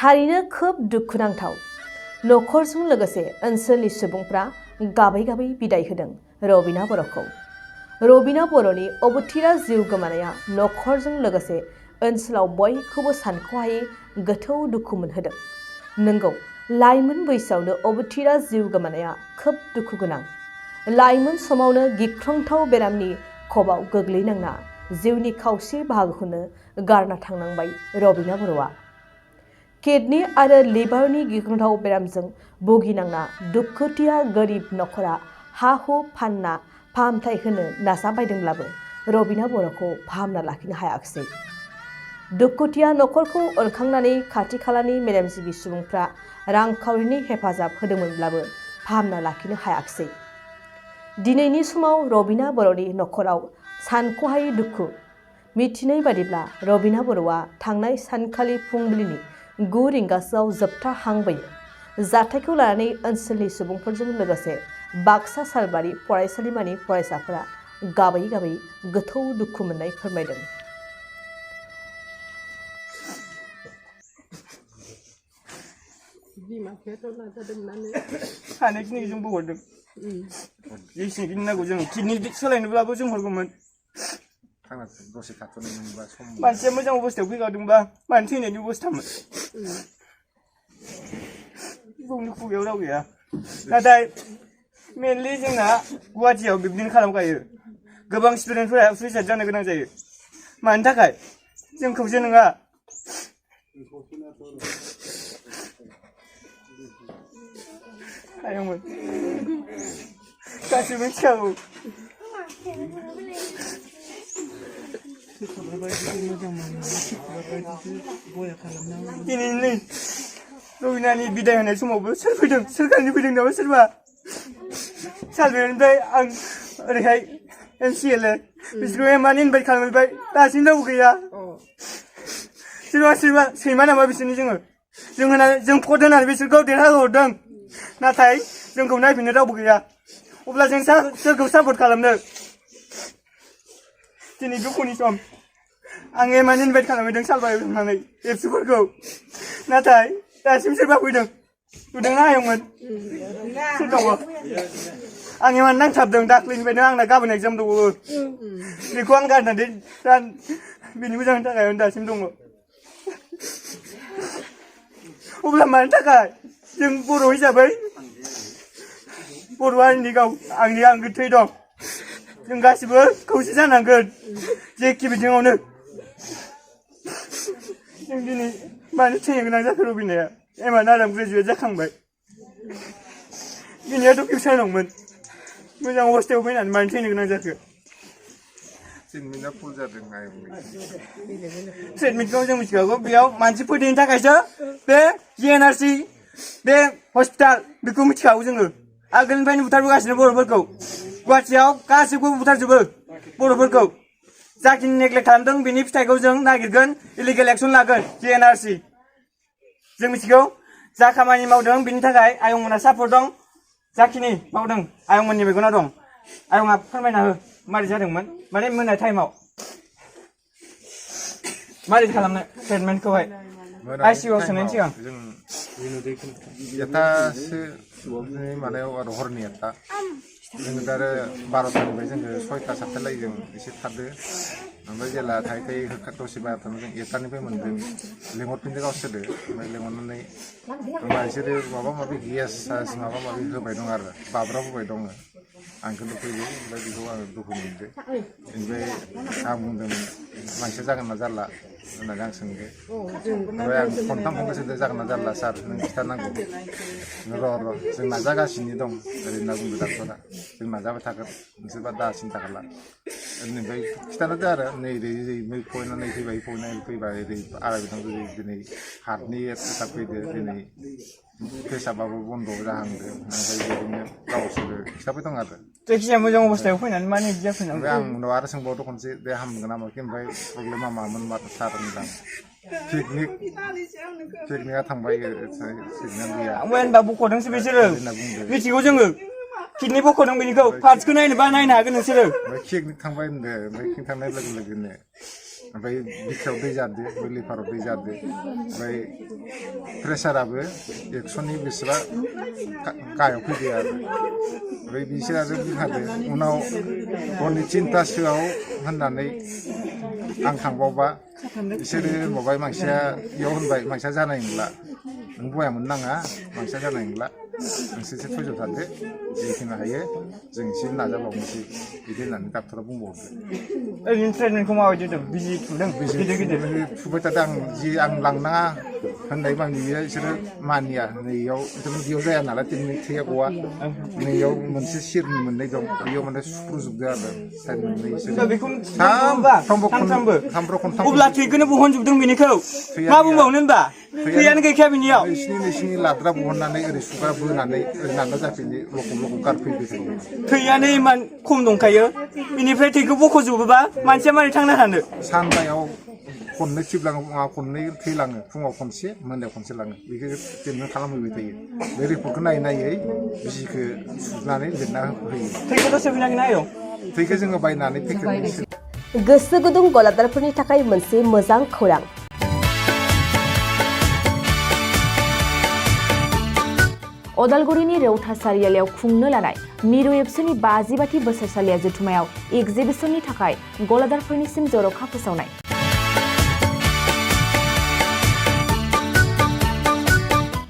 थारैनो खोब दुखुनांथाव नखरजों लोगोसे ओनसोलनि सुबुंफ्रा गाबै गाबै बिदाय होदों रबिना बर'खौ। रबिना बर'नि अबथिरा जिउ गोमानाया नखरजों लोगोसे ओनसोलाव बयखौबो सानख'हायै गोथौ दुखु मोनहोदों। नंगौ, लाइमोन बैसोआवनो अबथिरा जिउ गोमानाया खोब दुखु गोनां। लाइमोन समावनो गिख्रंथाव बेरामनि खबाव गोग्लैनांना जिउनि खावसे बाहागोखौनो गारना थांनांबाय रबिना बर'आ। किडनी आरो लिभारनि गिख्रंथाव बेरामजों भुगिनांना दुखुथिया गोरिब नखरा हा-हु फानना फाहामथाय होनो नाजाबायदोंब्लाबो रबिना बर'खौ फाहामना लाखिनो हायाखिसै। दुखुथिया नखरखौ अनखांनानै खाथि खालानि मेलेमजिबि सुबुंफ्रा रांखावरिनि हेफाजाब होदोंमोनब्लाबो फाहामना लाखिनो हायाखिसै। दिनैनि समाव रबिना बर'नि नखराव सानख'हायै दुखु। मिथिनाय बादिब्ला रबिना बर'आ थांनाय सानखालि फुंबिलिनि 9 रिंगासोआव जोबथा हां बोयो। जाथायखौ लानानै ओनसोलनि सुबुंफोरजों लोगोसे बाक्सा सालबारि फरायसालिमानि फरायसाफोरा गाबै गाबै गोथौ दुखु मोननाय फोरमायदों। हानायखिनिखौ जों बहरदों। जेसेखिनि नांगौ जों किडनि सोलायनोब्लाबो जों हरगौमोन। मानसिया मोजां अबस्थायाव फैगावदोंबा मानो थैनायनि अबस्थामोन। बुंनो खुगायाव राव गैया। नाथाय मेनलि जोंना गुवाहाटियाव बिब्दिनो खालामखायो। गोबां स्टुडेन्टफोरा सुइसाइड जानो गोनां जायो। मानि थाखाय? जोंखौसो नङा। आयंमोन गासिबो मिथिखागौ। दिनै नै रबिनानि बिदाय होनाय समावबो सोर फैदों? सोरखारनि फैदों नामा सोरबा? सालबारिनिफ्राय आं ओरैहाय MCLA बिसोरखौ एमानो इनभाइट खालामबाय, दासिम रावबो गैया। सोरबा सैमा नामा बिसोरनि जोङो? जों भट होनानै बिसोरखौ देरहाहरदों, नाथाय जोंखौ नायफिननो रावबो गैया। अब्ला जों सोरखौ सापर्ट खालामनो? दिनै दुखुनि सम। आं एमानो इनभाइट खालामहैदों सालबारियाव थांनानै एबसुफोरखौ, नाथाय दासिम सोरबा फैदों? नुदोंना आयंमोन? सोर दङ? आं एमानो नांथाबदों दाख्लैनिफ्रायनो। आंना गाबोन एग्जाम दंबावो। बेखौ आं गारनानै दा बेनि मोजांनि थाखाय आं दासिम दङ। अब्ला मानि थाखाय? जों बर' हिसाबै बर' हारिनि आंनि आंगो थै दं। जों गासिबो खौसे जानांगोन जेखि बिथिङावनो। जों दिनै मानो थैनो गोनां जाखो? रबिनाया एमानो आराम ग्रेजुवेट जाखांबाय। बिनियाथ' फिउचार दंमोन। मोजां अबस्थायाव फैनानै मानो थैनो गोनां जाखो? ट्रिटमेन्टआ फुल जादों आयंनि। ट्रिटमेन्टखौ जों मिथिखागौ। बेयाव मानसि फोथैनो थाखायसो बे GNRC बे हस्पिटाल बेखौ मिथिखागौ जोङो। आगोलनिफ्रायनो बुथारबोगासिनो बर'फोरखौ। गुवाहाटियाव गासिबखौबो बुथारजोबो बर'फोरखौ। जाखिनि नेग्लेक्ट खालामदों बेनि फिथाइखौ जों नागिरगोन, इलिगेल एक्सन लागोन GNRC। जों मिथिगौ जा खामानि मावदों बेनि थाखाय आयंमोना सापर्ट दं। जाखिनि मावदों आयंमोननि मेगनाव दं। आयंआ फोरमायना हो मारै जादोंमोन, माने मोननाय टाइमाव मारै खालामनो ट्रिटमेन्टखौहाय ICU आव सोनायनि सिगां। जों एथासो मानायाव आरो हरनि एथा जोङो दा आरो 12टानिफ्राय जोङो 6टा 7टा लागै जों एसे थादो। ओमफ्राय जेला थायै दसे बार'टानिफ्राय जों 1टानिफ्राय मोनदों। लिंहरफिनदों गावसोरो। ओमफ्राय लिंहरनानै होमबा बिसोरो माबा माबि गेस माबा माबि होबाय दं आरो बाब्राबहोबाय दङ। आंखौ नुफैदों। ओमफ्राय बेखौ आङो दुखु मोनदों। ओमफ्राय आं बुंदों मानसिया जागोन ना जारला होननानै आं सोंदों। ओमफ्राय आं खनथाम सोंदों जागोन ना जारला सार नों खिन्थानांगौ। र' जों नाजागासिनो दं ओरै होनना बुंदों डाक्टरा। जों नाजाबाय थागोन, नोंसोरबा दा सिन्था खाला। ओरैनिफ्राय खिन्थानोदो आरो नै ओरै फैनानै फैबाय ओरै आराय थांदों दिनै हार्टनि एटाक फैदो, दिनै पेसाबाबो बन्द' जाहांदों। ओमफ्राय बिदिनो गावसोरो खिन्थाबाय दं आरो। जायखिजाया मोजां अबस्थायाव फैनानै मानो बिदि जाफैनांगौ? ओमफ्राय आं उनाव आरो सोंबावदों खनसे बे हामगोन ना माखि। ओमफ्राय प्रब्लेमा मामोन मा सार होनदां। पिकनिकआ थांबाय, सिगनेल गैया होनबा बख'दोंसो बिसोरो होनना बुंदों। मिथिगौ जोङो। किडनि बख'दों बेनिखौ। पार्टसखौ नायनोबा नायनो हागोन नोंसोरो। ओमफ्राय पिकनिक थांबाय होनदों। ओमफ्य पिकनिक थांनाय लोगो लोगोनो ओमफ्राय बिखायाव दै जादो बै लिभाराव दै जादो ओमफ्राय प्रेसाराबो 100नि बेसेबा गाहायाव फैदो आरो ओमफ्राय बिसोर आरो बुंखादो उनाव हरनि 3थासोआव होननानै आं थांबावबा बिसोरो होनबावबाय मानसिया बेयाव होनबाय मानसिया जानाय नंला नों बया मोननाङा मानसिया जानाय नंला नोंसोरसो थैजोब थादो जिखिनि हायो जों एसे नाजाबावनोसै बिदि होननानै डाक्टरा बुंबावदो ओरैनो ट्रिटमेन्टखौ माबायदि होदों बिजि थुदों गिदिर गिदिर थुबाय थादों आं लांनाङा होननाय मानि बिसोरो मानिया नैयाव बेयाव जाया नालाय थैया गवा नैयाव मोनसे सिरनि मोननै दं बेयाव माने सुफ्रुजोबदो आरो साइड मोननै बेखौ सामफ्रामबो खनथाम अब्ला थैखौनो बहनजोबदों बेनिखौ मा बुंबावनो होनबा थैयानो गैखाया बिनियाव नैसिनि लाद्रा बहननानै ओरै सुग्रा बोनानै ओरै नारना जाफिनो लखब गारफैबाय थायो थैयानो इमान खम दंखायो बेनिफ्राय थैखौ बख'जोबोबा मानसिया मारै थांना थानो सानबायाव खननै थिबलाङो खननै थैलाङो फुङाव खनसे मोनायाव खनसे लाङो बेखौ ट्रिटमेन्ट खालामहैबाय थायो बे रिपर्टखौ नायै बिजिखौ सुनानै लिरना होयो थैखौथ' सोफैनांगोन ना आयं थैखौ जोङो बायनानै पेकेटनि गोसो गुदुं गलादारफोरनि थाखाय मोनसे मोजां खौरां अदालगुरिनि रौता सारियालियाव खुंनो लानाय मिरु एबसुनि 50बाथि बोसोरसालिया जथुमायाव एक्जिबिसननि थाखाय गलादारफोरनिसिम जर'खा फोसावनाय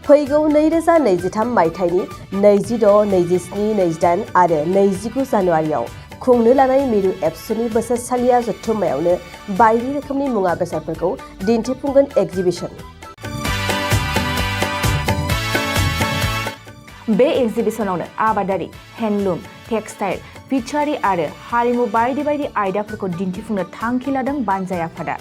फैगौ 2023 मायथाइनि 26, 27, 28 आरो 29 जानुवारियाव खुंनो लानाय मिरु एबसुनि बोसोरसालिया जथुमायावनो बायदि रोखोमनि मुवा बेसादफोरखौ दिन्थिफुंगोन एक्जिबिसन बे एक्जिबिसनावनो आबादारि हेन्डलुम टेक्सटाइल फिचारि आरो हारिमु बायदि बायदि आयदाफोरखौ दिन्थिफुंनो थांखि लादों बानजाय आफादा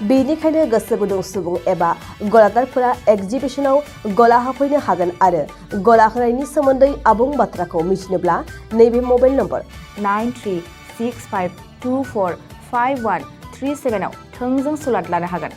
बेनिखायनो गोसो गुदुं सुबुं एबा गलादारफोरा एक्जिबिसनाव गला होफैनो हागोन आरो गला होनायनि सोमोन्दै आबुं बाथ्राखौ मिथिनोब्ला नैबे मबाइल नम्बर 9365245137 आव थोंजों सुलाद लानो हागोन।